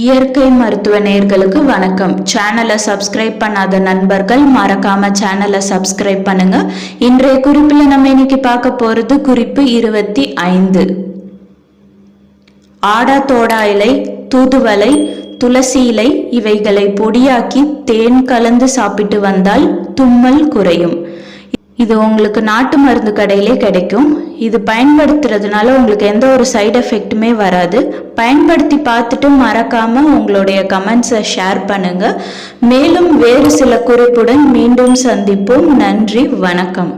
இயற்கை மருத்துவ நேயர்களுக்கு வணக்கம். சேனலை சப்ஸ்கிரைப் பண்ணாத நண்பர்கள் மறக்காம சேனலை சப்ஸ்கிரைப் பண்ணுங்க. இன்றைய குறிப்பில் நம்ம இன்னைக்கு பார்க்க போறது குறிப்பு 25. ஆடா தோடா இலை, தூதுவளை, துளசி இலை இவைகளை பொடியாக்கி தேன் கலந்து சாப்பிட்டு வந்தால் தும்மல் குறையும். இது உங்களுக்கு நாட்டு மருந்து கடையிலே கிடைக்கும். இது பயன்படுத்துறதுனால உங்களுக்கு எந்த ஒரு சைடு எஃபெக்ட்டுமே வராது. பயன்படுத்தி பார்த்துட்டு மறக்காம உங்களுடைய கமெண்ட்ஸை ஷேர் பண்ணுங்க. மேலும் வேறு சில குறிப்புடன் மீண்டும் சந்திப்போம். நன்றி, வணக்கம்.